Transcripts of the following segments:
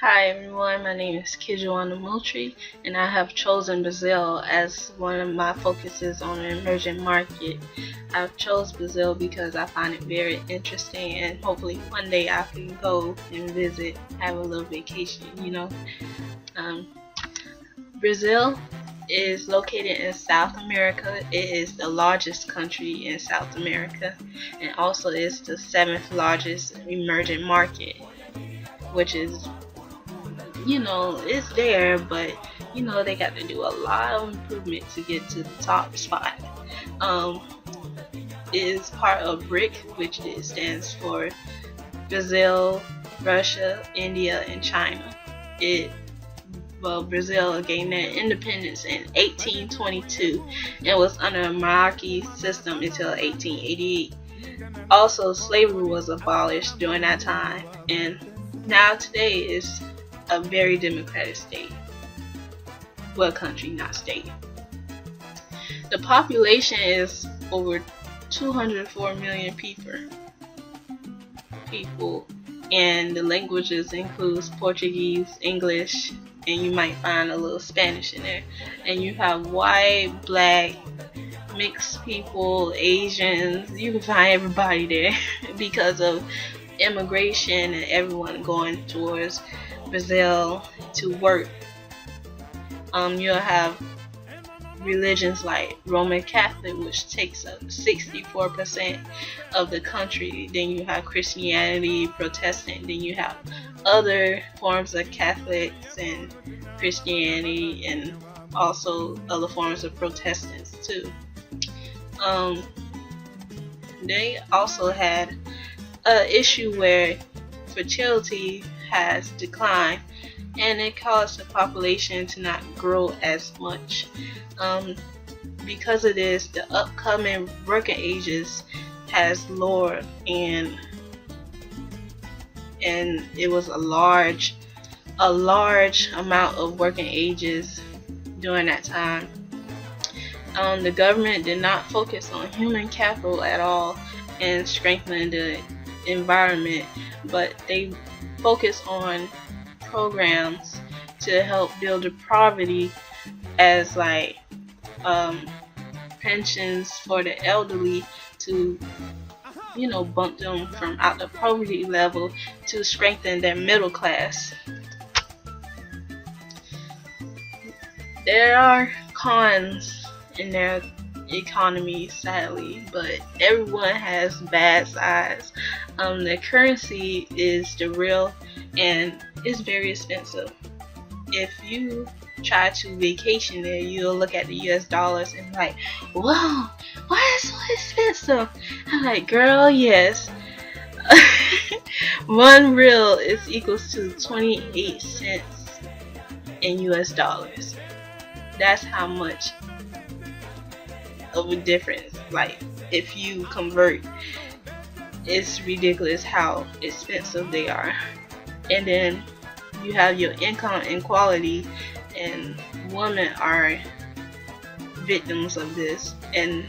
Hi everyone, my name is Kijuana Moultrie, and I have chosen Brazil as one of my focuses on an emerging market. I've chose Brazil because I find it very interesting, and hopefully one day I can go and visit, have a little vacation. Um, Brazil is located in South America. It is the largest country in South America, and also is the seventh largest emerging market, which is it's there, but they got to do a lot of improvement to get to the top spot. Um, it is part of BRIC, which it stands for Brazil, Russia, India, and China. Brazil gained their independence in 1822 and was under a monarchy system until 1888. Also, slavery was abolished during that time, and now today is a very democratic state. Well, country, not state. The population is over 204 million people, and the languages includes Portuguese, English, and you might find a little Spanish in there. And you have white, black, mixed people, Asians. You can find everybody there because of immigration and everyone going towards Brazil to work. You'll have religions like Roman Catholic, which takes up 64% of the country. Then you have Christianity, Protestant. Then you have other forms of Catholics and Christianity, and also other forms of Protestants too. They also had an issue where fertility has declined, and it caused the population to not grow as much. Because of this, the upcoming working ages has lowered, and it was a large amount of working ages during that time. The government did not focus on human capital at all and strengthening the environment, but they focus on programs to help build the poverty, as like pensions for the elderly to bump them from out the poverty level to strengthen their middle class. There are cons in their economy, sadly, but everyone has bad sides. The currency is the real, and it's very expensive. If you try to vacation there, you'll look at the US dollars and be like, whoa, why is it so expensive? I'm like, girl, yes. 1 real is equals to 28 cents in US dollars. That's how much of a difference. Like, if you convert, it's ridiculous how expensive they are. And then you have your income inequality, and women are victims of this, and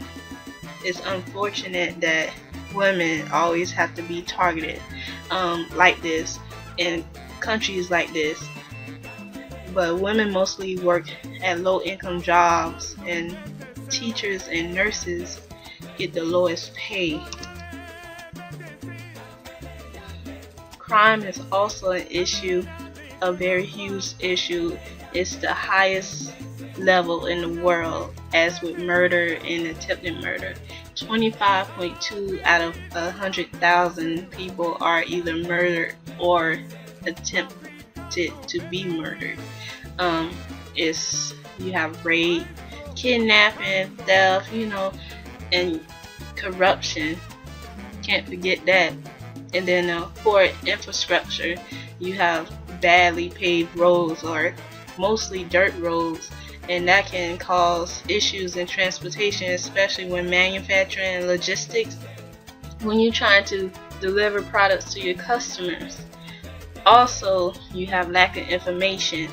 it's unfortunate that women always have to be targeted like this in countries like this. But women mostly work at low income jobs, and teachers and nurses get the lowest pay. Crime is also an issue, a very huge issue. It's the highest level in the world, as with murder and attempted murder. 25.2 out of 100,000 people are either murdered or attempted to be murdered. You have rape, kidnapping, theft, and corruption. Can't forget that. And then poor infrastructure. You have badly paved roads, or mostly dirt roads, and that can cause issues in transportation, especially when manufacturing and logistics, when you're trying to deliver products to your customers. Also, you have lack of information,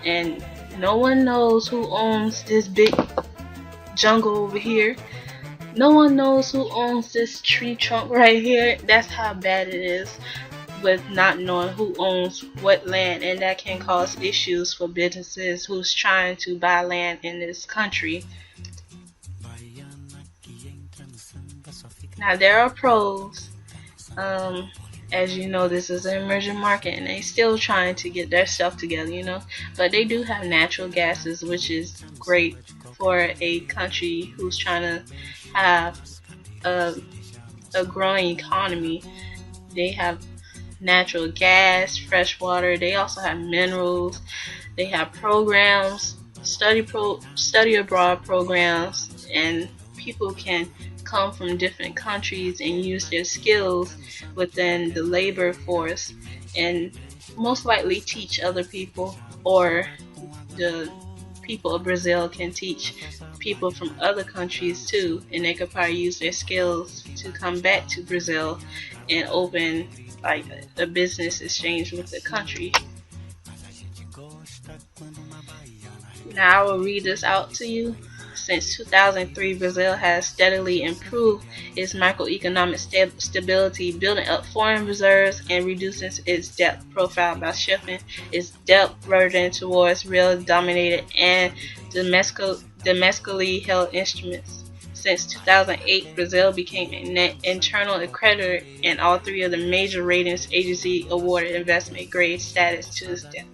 and no one knows who owns this big jungle over here. No one knows who owns this tree trunk right here. That's how bad it is. with not knowing who owns what land, and that can cause issues for businesses who's trying to buy land in this country. Now there are pros. Um, as you know, this is an emerging market, and they still trying to get their stuff together, But they do have natural gases, which is great for a country who's trying to have a, a growing economy. They have natural gas, fresh water. They also have minerals. They have programs, study abroad programs, and people can come from different countries and use their skills within the labor force and most likely teach other people, or the people of Brazil can teach people from other countries too, and they could probably use their skills to come back to Brazil and open like a business exchange with the country. Now I will read this out to you. Since 2003, Brazil has steadily improved its macroeconomic stability, building up foreign reserves and reducing its debt profile by shifting its debt burden towards real-dominated and domestically held instruments. Since 2008, Brazil became a net internal accreditor, and all three of the major ratings agencies awarded investment grade status to its debt.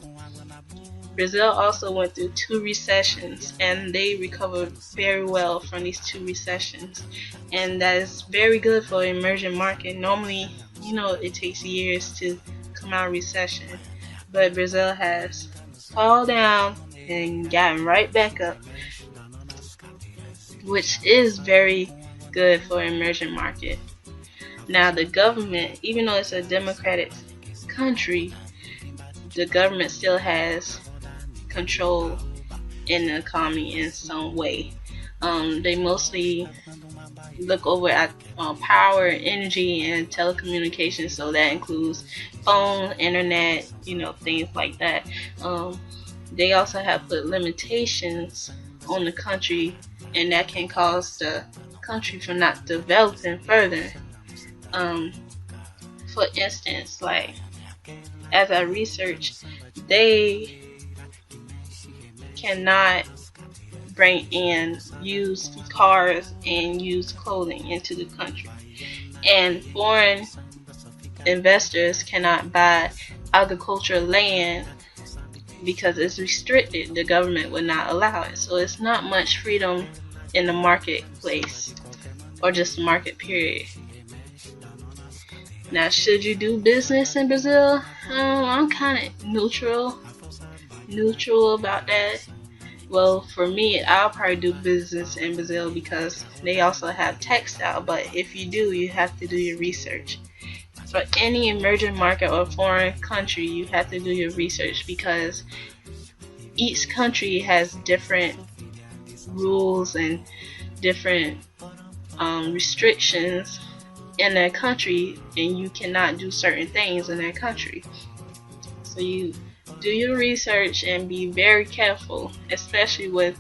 Brazil also went through two recessions, and they recovered very well from these two recessions, and that is very good for an emerging market. Normally, it takes years to come out of recession, but Brazil has fallen down and gotten right back up, which is very good for an emerging market. Now the government, even though it's a democratic country, the government still has control in the economy in some way. They mostly look over at power, energy, and telecommunications, so that includes phone, internet, things like that. They also have put limitations on the country, and that can cause the country from not developing further. For instance, like as I researched, they cannot bring in used cars and used clothing into the country, and foreign investors cannot buy agricultural land because it's restricted. The government would not allow it, so it's not much freedom in the marketplace, or just the market period. Now, should you do business in Brazil? I'm kind of neutral about that. Well, for me, I'll probably do business in Brazil because they also have textile, but if you do, you have to do your research. For any emerging market or foreign country, you have to do your research because each country has different rules and different restrictions in their country, and you cannot do certain things in their country. So you do your research and be very careful, especially with,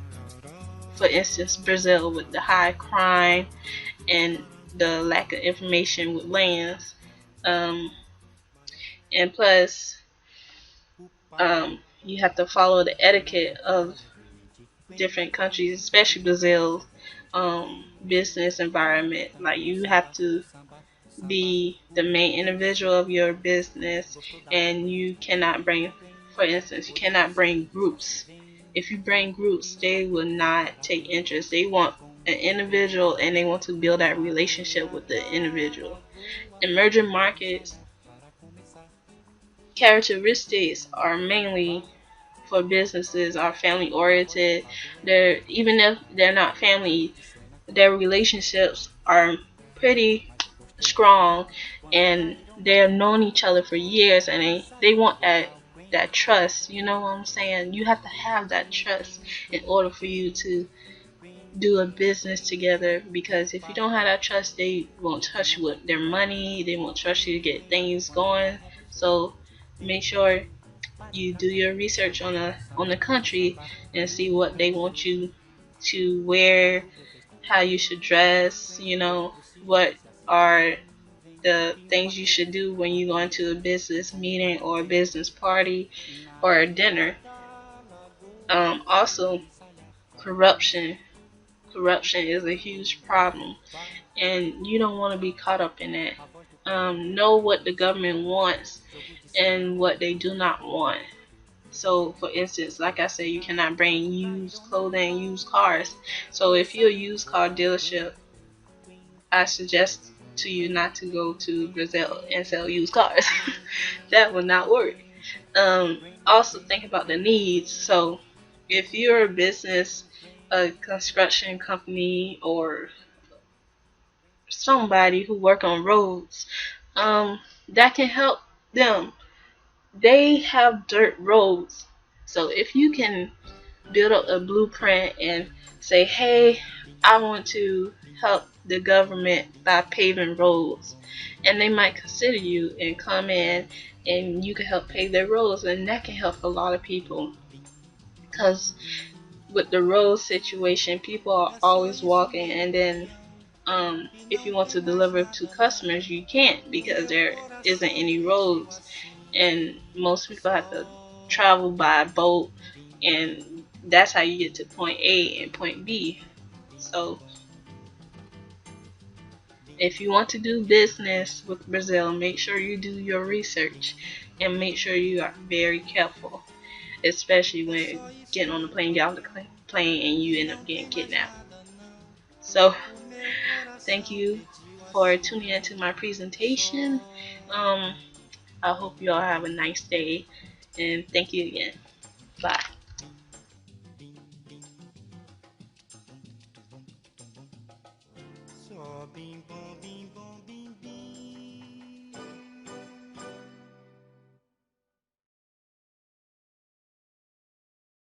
for instance, Brazil, with the high crime and the lack of information with lands. And plus, you have to follow the etiquette of different countries, especially Brazil, business environment. Like, you have to be the main individual of your business, and you cannot bring, for instance, you cannot bring groups. If you bring groups, they will not take interest. They want an individual, and they want to build that relationship with the individual. Emerging markets characteristics are mainly for businesses are family oriented. They're, even if they're not family, their relationships are pretty strong, and they've known each other for years, and they want that trust. You know what I'm saying? You have to have that trust in order for you to do a business together, because if you don't have that trust, they won't trust you with their money, they won't trust you to get things going. So make sure you do your research on the country and see what they want you to wear, how you should dress, what are the things you should do when you go into a business meeting or a business party or a dinner. Also, corruption. Corruption is a huge problem, and you don't want to be caught up in that. Know what the government wants and what they do not want. So, for instance, like I said, you cannot bring used clothing, used cars. So, if you're a used car dealership, I suggest to you not to go to Brazil and sell used cars. That will not work. Also, think about the needs. So, if you're a business, a construction company, or somebody who work on roads, that can help them. They have dirt roads. So if you can build up a blueprint and say, hey, I want to help the government by paving roads, and they might consider you and come in and you can help pave their roads, and that can help a lot of people. Because with the road situation, people are always walking, and then if you want to deliver to customers, you can't because there isn't any roads, and most people have to travel by boat, and that's how you get to point A and point B. So if you want to do business with Brazil, make sure you do your research and make sure you are very careful, especially when getting on the plane, get off the plane, and you end up getting kidnapped. So thank you for tuning into my presentation. Um, I hope you all have a nice day, and thank you again. Bye.